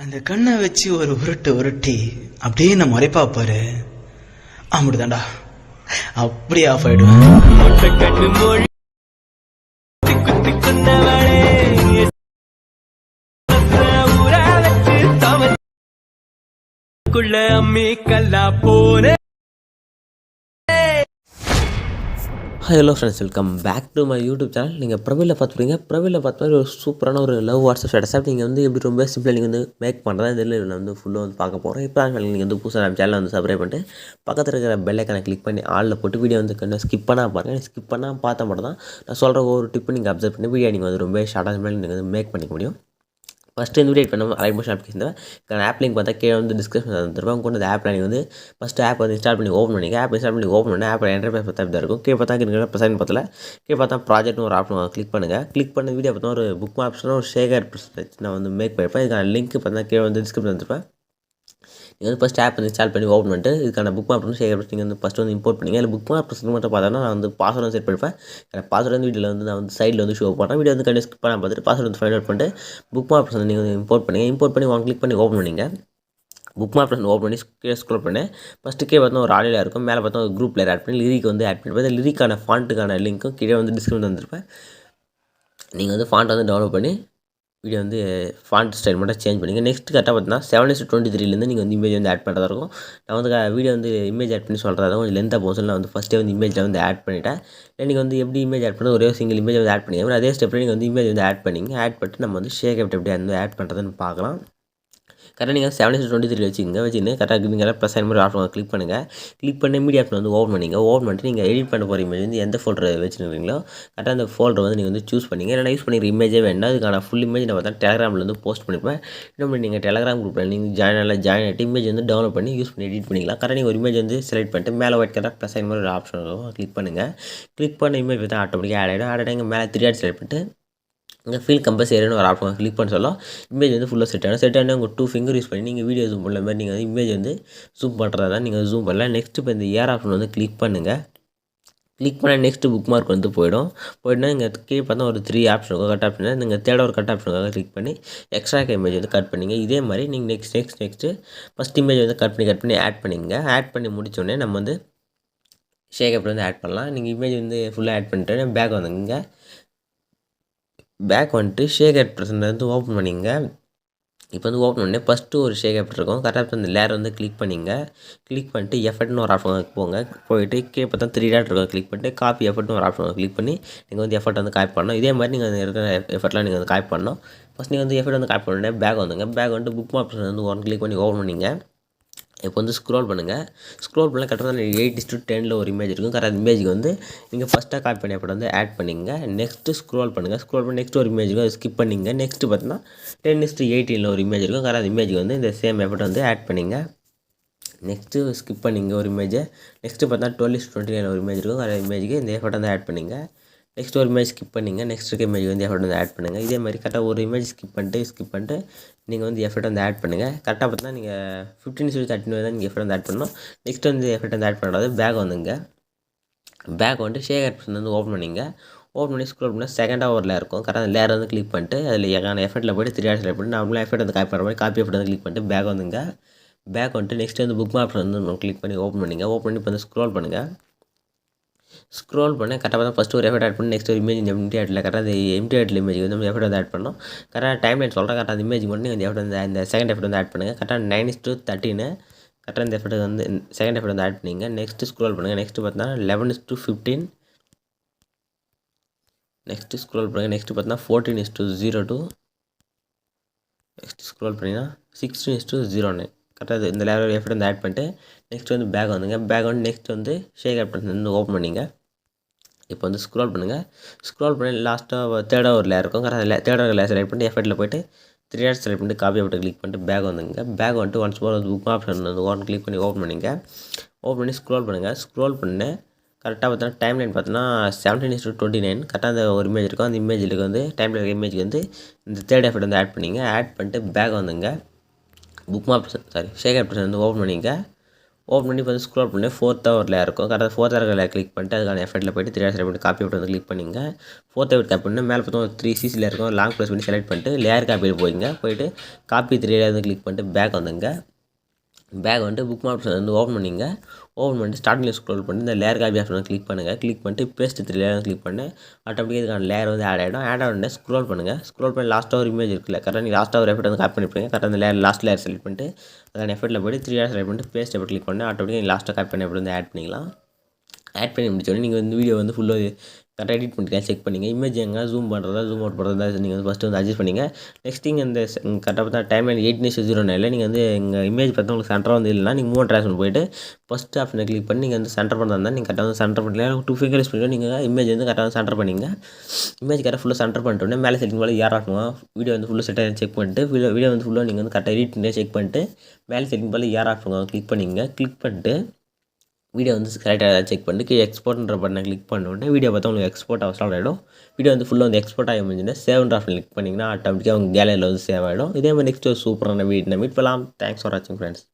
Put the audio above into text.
அந்த கண்ணை வச்சு ஒரு உருட்டி அப்படியே நான் மறைப்பா பாரு, அப்படிதான்டா அப்படியே ஆஃப் ஆயிடுவேன். Hello friends, welcome back to my YouTube channel. நீங்கள் ப்ரொஃபைலில் பார்த்துருப்பீங்க. ப்ரொஃபைலில் பார்த்து ஒரு சூப்பரான ஒரு லவ் வாட்ஸ்அப் ஸ்டேட்டஸ் நீங்கள் வந்து எப்படி ரொம்ப சிம்பிளாக நீங்கள் வந்து மேக் பண்ணுறதா இதில் நான் வந்து ஃபுல்லாக வந்து பார்க்க போகிறேன். இப்போ நீங்கள் வந்து புதுசாக நம்ம சேனலை வந்து சப்ஸ்கிரைப் பண்ணிட்டு பக்கத்தில் இருக்கிற பெல் ஐக்கானை கிளிக் பண்ணி ஆளில் போட்டு வீடியோ வந்து கொஞ்சம் ஸ்கிப் பண்ணால் பாருங்கள். ஸ்கிப் பண்ணால் பார்த்தா மட்டும் தான் நான் சொல்கிற ஒரு டிப்பு நீங்கள் அப்சர்வ் பண்ணி வீடியோ நீங்கள் வந்து ரொம்ப ஷார்ட்டாக நீங்கள் வந்து மேக் பண்ணிக்க முடியும். ஃபஸ்ட்டு இந்த வீடியோ பண்ணாமல் அலைட் மோஷன் அப்ளிகேஷன் தான் ஆப் லிங்க் பார்த்தா கீழே வந்து டிஸ்கிரிப்ஷன் தந்துருவாங்க. கொண்டு அந்த ஆப்பில் நீங்கள் வந்து ஃபஸ்ட்டு ஆப் வந்து இன்ஸ்டால் பண்ணி ஓப்பன் பண்ணிங்க. ஆப் இன்ஸ்டால் பண்ணி ஓப்பன் பண்ணி ஆப்பில் என்டர்பிரைஸ் பார்த்தா தான் இருக்கும். கீழே பார்த்தா இருக்கிற ப்ரெசென்ட் பார்த்தல கீழே பார்த்தா ப்ராஜெக்ட்னு ஒரு ஆப்ஷன் கிளிக் பண்ணுங்கள். கிளிக் பண்ண வீடியோ பார்த்தா ஒரு புக் ஆப்ஷன் ஒரு ஷேகர் நான் வந்து மேக் பண்ணியிருப்பேன். இதுக்கான லிங்க் பார்த்தா கீழே வந்து டிஸ்கிரிப்ஷன் வந்துருப்பேன். நீங்கள் வந்து ஃபஸ்ட் ஆப் வந்து இன்ஸ்டால் பண்ணி ஓப்பன் பண்ணிட்டு இதுக்கான புக் மாப் ஷேர் நீங்கள் வந்து ஃபஸ்ட்டு வந்து இம்போர்ட் பண்ணிங்க. இல்லை புக் மாப் மட்டும் பார்த்தோன்னா நான் வந்து பாஸ்வேர்டு செட் பண்ணிப்பேன். பாஸ்வேர்டு வந்து வீடியோவில் வந்து நான் வந்து சைடில் வந்து ஷோ பண்ணுறேன். வீடியோ வந்து கண்டிப்பாக ஸ்கிப் பண்ண பார்த்துட்டு பாஸ்வேர்டு வந்து ஃபைண்ட் அவுட் பண்ணிட்டு புக் மாப் வந்து நீங்கள் வந்து இம்போர்ட் பண்ணுங்கள். இம்போர்ட் பண்ணி கிளிக் பண்ணி ஓப்பன் பண்ணிங்க. புக் மாப் ஓப்பன் பண்ணி கீழே ஸ்க்ரோல் பண்ணி ஃபஸ்ட்டு கீழே பார்த்தா ஒரு ஆடியோவில் இருக்கும். மேலே பார்த்தா ஒரு குரூப் பிளேயர் ஆட் பண்ணி லிரிக் வந்து ஆட் பண்ணி லிரிக்கான ஃபாண்ட்டுக்கான லிங்க்கும் கீழே வந்து டிஸ்கிரிப்ஷன் வந்துருப்பேன். நீங்கள் வந்து ஃபாண்ட் வந்து டவுன்லோட் பண்ணி வீடியோ வந்து ஃபாண்ட் ஸ்டைல் மட்டும் சேஞ்ச் பண்ணிங்க. நெக்ஸ்ட் கரெக்டாக பார்த்தீங்கன்னா 7:23 நீங்கள் வந்து இமேஜ் வந்து ஆட் பண்ணுறதா இருக்கும். நான் வந்து வீடியோ வந்து இமேஜ் ஆட் பண்ணி சொல்கிறதா கொஞ்சம் லென்த்தாக போகும். நான் வந்து ஃபஸ்ட்டே வந்து இமேஜில் வந்து ஆட் பண்ணிவிட்டேன். நீங்கள் வந்து எப்படி இமேஜ் ஆட் பண்ணி ஒரே சிங்கிள் இமேஜ் வந்து ஆட் பண்ணிங்க. அதே ஸ்டெப்பில் நீங்கள் வந்து இமேஜ் வந்து ஆட் பண்ணிங்க. ஆட் பண்ணிட்டு நம்ம வந்து ஷேக் எப்படி வந்து ஆட் பண்ணுறதுன்னு பார்க்கலாம். கரெக்டாக நீங்கள் 7:23 வச்சுக்கின்னு கரெக்டாக நீங்கள் ப்ளஸ் சைன் மாதிரி ஆப்ஷன் கிளிக் பண்ணுங்கள். கிளிக் பண்ணி மீடியா ஆப்ஷன் வந்து ஓப்பன் பண்ணிங்க. ஓப்பன் பண்ணிட்டு நீங்கள் எடிட் பண்ண போகிற இமேஜ் வந்து எந்த ஃபோல்டர் வச்சுருக்கீங்களோ கரெக்டாக அந்த ஃபோல்டர் வந்து நீங்கள் வந்து சூஸ் பண்ணிங்க. ஏன்னா யூஸ் பண்ணிக்கிற இமேஜே வேண்டாம். அதுக்கான ஃபுல் இமேஜ் நான் பார்த்தா டெலகிராமில் வந்து போஸ்ட் பண்ணிப்பேன். இன்னும் நீங்கள் டெலகிராம் குரூப்பில் நீங்கள் ஜாயின் ஆகிட்டு இமேஜ் வந்து டவுன்லோட் பண்ணி யூஸ் பண்ணி எடிட் பண்ணிக்கலாம். கரெக்டாக நீங்கள் ஒரு இமேஜ் வந்து செலக்ட் பண்ணிட்டு மேலே ஒயிட் கரெக்டாக ப்ளஸ் சைன் மாதிரி ஒரு ஆப்ஷன் இருக்கும். கிளிக் பண்ணுங்கள். கிளிக் பண்ண இமேஜ் வந்து ஆட்டோமேட்டிக்காக ஆட் ஆகிடும். ஆட் ஆகிட்டு இங்கே மேலே 3 டாட் செலக்ட் பண்ணிட்டு இங்கே ஃபீல் கம்பல்சரின்னு ஒரு ஆப்ஷன் கிளிக் பண்ண சொல்லும். இமேஜ் வந்து ஃபுல்லாக செட் ஆகிடும். உங்கள் 2 ஃபிங்கர் யூஸ் பண்ணி நீங்கள் வீடியோ ஜூம் பண்ண மாதிரி நீங்கள் வந்து இமேஜ் வந்து ஜூம் பண்ணுறதா தான் நீங்கள் ஜூம் பண்ணலாம். நெக்ஸ்ட்டு இப்போ இந்த ஏர் ஆப்ஷன் வந்து கிளிக் பண்ணுங்கள். கிளிக் பண்ணால் நெக்ஸ்ட்டு புக் மார்க் வந்து போய்ட்டுனா இங்கே கீழே பார்த்தா ஒரு 3 ஆப்ஷன் இருக்கும். கட் ஆப்ஷன் நீங்கள் தேட ஒரு கட் ஆப்ஷனுக்காக கிளிக் பண்ணி எக்ஸ்ட்ரா இமேஜ் வந்து கட் பண்ணிங்க. இதே மாதிரி நீங்கள் நெக்ஸ்ட்டு ஃபஸ்ட் இமேஜ் வந்து கட் பண்ணி ஆட் பண்ணிங்க. ஆட் பண்ணி முடித்தோடனே நம்ம வந்து ஷேக் அப்படி வந்து ஆட் பண்ணலாம். நீங்கள் இமேஜ் வந்து ஃபுல்லாக ஆட் பண்ணிட்டு பேக் வந்துங்க. பேக் வந்துட்டு ஷேக் ஆட் ப்ரெசென்ட் வந்து ஓப்பன் பண்ணிங்க. இப்போ வந்து ஓப்பன் பண்ணி ஃபஸ்ட்டு ஒரு ஷேக் ஆட் இருக்கும். கரெக்டாக அந்த லேயர் வந்து கிளிக் பண்ணிங்க. கிளிக் பண்ணிட்டு எஃபர்ட்னு ஒரு ஆப்ஷன் போங்க. போயிட்டு கீழே பார்த்தா 3 டாட் இருக்கும். கிளிக் பண்ணிட்டு காப்பி எஃபர்ட்னு ஒரு ஆப்ஷன் கிளிக் பண்ணி நீங்கள் வந்து எஃபர்ட் வந்து காப்பி பண்ணணும். இதே மாதிரி நீங்கள் இருக்கிற எஃபர்ட்லாம் நீங்கள் வந்து காப்பி பண்ணணும். ஃபஸ்ட் நீங்கள் வந்து எஃபர்ட் வந்து காப்பி பண்ணி பேக் வந்துங்க. பேக் வந்துட்டு புக் மார்க் வந்து கிளிக் பண்ணி ஓப்பன் பண்ணிங்க. இப்போ வந்து ஸ்க்ரோல் பண்ணுங்கள். ஸ்க்ரோல் பண்ணால் கரெக்டாக 8:10 ஒரு இமேஜ் இருக்கும். கரெக்டாக இமேஜுக்கு வந்து நீங்கள் ஃபஸ்ட்டாக காப்பி பண்ணி அப்போ வந்து ஆட் பண்ணிங்க. நெக்ஸ்ட்டு ஸ்க்ரோல் பண்ணுங்கள். ஸ்க்ரோல் பண்ணி நெக்ஸ்ட் ஒரு இமேஜ் இருக்கும். அதை ஸ்கிப் பண்ணிங்க. நெக்ஸ்ட்டு பார்த்தீங்கன்னா 10:18 ஒரு இமேஜ் இருக்கும். கரெக்டாக இமேஜுக்கு வந்து இந்த சேம் எஃபர்ட் வந்து ஆட் பண்ணிங்க. நெக்ஸ்ட்டு ஸ்கிப் பண்ணிங்க ஒரு இமேஜை. நெக்ஸ்ட்டு பார்த்தா 12:29 ஒரு இமேஜ் இருக்கும். கரெக்டாக இமேஜுக்கு இந்த எஃபர்ட் வந்து ஆட் பண்ணிங்க. நெக்ஸ்ட் ஒரு இமேஜ் ஸ்கிப் பண்ணிங்க. நெக்ஸ்ட் இருக்க இமேஜ் வந்து எஃபர்ட் வந்து ஆட் பண்ணுங்கள். இதே மாதிரி கரெக்டாக ஒரு இமேஜ் ஸ்கிப் பண்ணிட்டு நீங்கள் வந்து எஃபர்ட் வந்து ஆட் பண்ணுங்கள். கரெக்டாக பார்த்தா நீங்கள் 15:13 தான் நீங்கள் எஃபர்ட் வந்து ஆட் பண்ணணும். நெக்ஸ்ட் வந்து எஃபர்ட் வந்து ஆட் பண்ணுறது பேக் வந்துங்க. பேக் வந்துட்டு ஷேக் ஆப்ஷன் வந்து ஓப்பன் பண்ணிங்க. ஓப்பன் பண்ணி ஸ்க்ரோல் பண்ணால் செகண்டாக ஒரு லேயர் இருக்கும். கரெக்டாக அந்த லேயர் வந்து கிளிக் பண்ணிட்டு அதில் எக்கான எஃபர்ட்டில் போய்ட்டு 3 டாட் செலக்ட் பண்ணி நார்மலாக எஃபர்ட் வந்து காப்பி பண்ணுற மாதிரி காப்பி எஃபர்ட் வந்து கிளிக் பண்ணிட்டு பேக் வந்துங்க. பேக் வந்துட்டு நெக்ஸ்ட் வந்து புக் மார்க் வந்து கிளிக் பண்ணி ஓப்பன் பண்ணிங்க. ஓப்பன் பண்ணி இப்போ வந்து ஸ்க்ரோல் பண்ணுங்கள். ஸ்க்ரோல் பண்ண கரெக்டாக பார்த்தா ஃபஸ்ட்டு ஒரு எஃபர்ட் ஆட் பண்ணி நெக்ஸ்ட் ஒரு இமேஜ் இந்த எம்டி ஆட்டில் கரெக்டாக அந்த எம்டி ஆட்டில் இமேஜ் வந்து நம்ம எஃபர்ட் வந்து ஆட் பண்ணோம். கரெக்டாக டைம் லைன் சொல்கிறேன். கரெக்டாக அந்த இமேஜ் மட்டும் நீங்கள் எஃபர்ட் வந்து இந்த செகண்ட் எஃபர்ட் வந்து ஆட் பண்ணுங்கள். கரெக்டாக 9:13 கரெக்டாக இந்த எஃபர்ட் வந்து செகண்ட் எஃபர்ட் வந்து ஆட் பண்ணிங்க. நெக்ஸ்ட்டு ஸ்க்ரோல் பண்ணுங்கள். நெக்ஸ்ட்டு பார்த்தீங்கன்னா 11:15 நெக்ஸ்ட்டு ஸ்க்ரோல் பண்ணுங்கள். நெக்ஸ்ட்டு பார்த்தீங்கன்னா 14:02 நெக்ஸ்ட்டு ஸ்க்ரோல் பண்ணிங்கன்னா 16:09 கரெக்டாக இந்த லேயர் எஃபர்ட் வந்து ஆட் பண்ணிட்டு நெக்ஸ்ட் வந்து பேக் வந்துங்க. பேக் வந்து நெக்ஸ்ட் வந்து ஷேக் ஆட் வந்து ஓப்பன் பண்ணிங்க. இப்போ வந்து ஸ்க்ரோல் பண்ணுங்கள். ஸ்க்ரோல் பண்ணி லாஸ்ட்டாக தேர்டாக ஒரு லேயர் இருக்கும். கரெக்டாக தேர்டாக லேயர் செலக்ட் பண்ணிட்டு எஃபர்ட்டில் போய்ட்டு 3 டாட் செலக்ட் பண்ணிட்டு காப்பி அப்படி கிளிக் பண்ணிட்டு பேக் வந்துங்க. பேக் வந்துட்டு ஒன்ஸ் மோர் வந்து புக் ஆப்ஷன் வந்து கிளிக் பண்ணி ஓப்பன் பண்ணிங்க. ஓப்பன் பண்ணி ஸ்க்ரோல் பண்ணுங்கள். ஸ்க்ரோல் பண்ணி கரெக்டாக பார்த்தீங்கன்னா டைம் லைன் பார்த்தீங்கன்னா 17:29 கரெக்டாக அந்த ஒரு இமேஜ் இருக்கும். அந்த இமேஜுக்கு வந்து டைம் லைன் இமேஜுக்கு வந்து இந்த தேர்ட் எஃபர்ட் வந்து ஆட் பண்ணிங்க. ஆட் பண்ணிட்டு பேக் வந்துங்க. புக் மாப் ஷேக் ஆப்ஷன் வந்து ஓப்பன் பண்ணிங்க. ஓப்பன் பண்ணி இப்போ வந்து ஸ்க்ரோல் பண்ணி 4th ஒரு லேயர் இருக்கும். கரெக்டாக 4th லேயர் கிளிக் பண்ணிட்டு அதுக்கான எஃபெக்ட்டில் போய்ட்டு 3 செலக்ட் பண்ணிட்டு காப்பி விட்டு வந்து கிளிக் பண்ணிங்க. 4th எஃபெக்ட் காப்பி பண்ணி மேலே பார்த்தா ஒரு 3 சிசியில் இருக்கும். லாங் ப்ரெஸ் பண்ணி செலக்ட் பண்ணிட்டு லேயர் காப்பியில் போயிட்டு காப்பி 3 வந்து கிளிக் பண்ணிட்டு பேக் வந்துங்க. பேக் வந்துட்டு புக் மார்க் வந்து ஓப்பன் பண்ணிங்க. ஓப்பன் பண்ணிட்டு ஸ்டார்டிங்கில் ஸ்க்ரோல் பண்ணி இந்த லேயர் காப்பி ஆப்ஷன் கிளிக் பண்ணுங்கள். கிளிக் பண்ணிட்டு பேஸ்ட் 3 லேயர் கிளிக் பண்ணி ஆட்டோமேட்டிக்காக இதுக்கான லேயர் வந்து ஆட் ஆகிடும். ஆட் ஆகிட்டு ஸ்க்ரோல் பண்ணுங்கள். ஸ்க்ரோல் பண்ணி லாஸ்ட்டாக ஒரு இமேஜ் இருக்குல்ல, கரெக்டாக நீங்கள் லாஸ்ட்டாக ஒரு எஃபெக்ட் வந்து காப்பி பண்ணிப்பீங்க. கரெக்டாக அந்த லாஸ்ட் லேயர் செலக்ட் பண்ணிட்டு அதுக்கான எஃபெக்ட்டில் போய்ட்டு 3 லேயர் செலக்ட் பண்ணிட்டு பேஸ்ட் எஃபெக்ட் கிளிக் பண்ணி ஆட்டோமேட்டிக்காக நீங்கள் லாஸ்ட்டாக காப்பி பண்ணி எப்படி வந்து ஆட் பண்ணிக்கலாம். ஆட் பண்ணி முடிச்சோடனே நீங்கள் வந்து வீடியோ வந்து ஃபுல்லாக கரெக்டாக எடிட் பண்ணிக்கலாம். செக் பண்ணிங்க. இமேஜ் எங்கே ஜூம் பண்ணுறதா ஜூம் அவுட் பண்ணுறதா நீங்கள் வந்து ஃபஸ்ட்டு வந்து அட்ஜஸ்ட் பண்ணிங்க. நெக்ஸ்ட் திங் இந்த கரெக்டாக பார்த்தா டைம் லைன் 18:09 நீங்கள் வந்து எங்கள் இமேஜ் பார்த்தா உங்களுக்கு சென்டராக வந்து இல்லைனா நீங்கள் மூவ் ட்ரான்ஸ்ஃபர் போய்ட்டு ஃபஸ்ட் ஆப்ஷனை கிளிக் பண்ணி நீங்கள் வந்து சென்டர் பண்ணுறதா இருந்தால் நீங்கள் கரெக்டாக வந்து சென்டர் பண்ணலாம். 2 ஃபிங்கர் யூஸ் பண்ணிட்டு நீங்கள் இமேஜ் வந்து கரெக்டாக வந்து சென்டர் பண்ணிங்க. இமேஜ் கரெக்டாக ஃபுல்லாக சென்டர் பண்ணிட்டோன்னே மேலே செட்டிங் போல் ஏர் ஆட்டணும். வீடியோ வந்து ஃபுல்லாக செட் ஆகி செக் பண்ணிட்டு வீடியோ வந்து ஃபுல்லாக நீங்கள் வந்து கரெக்டாக எடிட் பண்ணி செக் பண்ணிட்டு மேலே செட்டிங் போல் ஏர் ஆட்டணும் கிளிக் பண்ணிங்க. கிளிக் பண்ணிட்டு வீடியோ வந்து கரெக்டாக செக் பண்ணிட்டு எக்ஸ்போர்ட்ன்ற பட்டனை கிளிக் பண்ணோடனே வீடியோ பார்த்தா உங்களுக்கு எக்ஸ்போர்ட் ஸ்டார்ட் ஆகிடும். வீடியோ வந்து ஃபுல்லாக வந்து எக்ஸ்போர்ட் ஆகி முடிஞ்சுன்னா சேவ் ஆப்ஷன் கிளிக் பண்ணிங்கன்னா ஆட்டோமேட்டிக்காக உங்கள் கேலரியில் வந்து சேவ் ஆகிடும். இதே மாதிரி நெக்ஸ்ட் ஒரு சூப்பரான வீடியோ மீட் பண்ணலாம். தேங்க்ஸ் ஃபார் வாட்சிங் ஃப்ரெண்ட்ஸ்.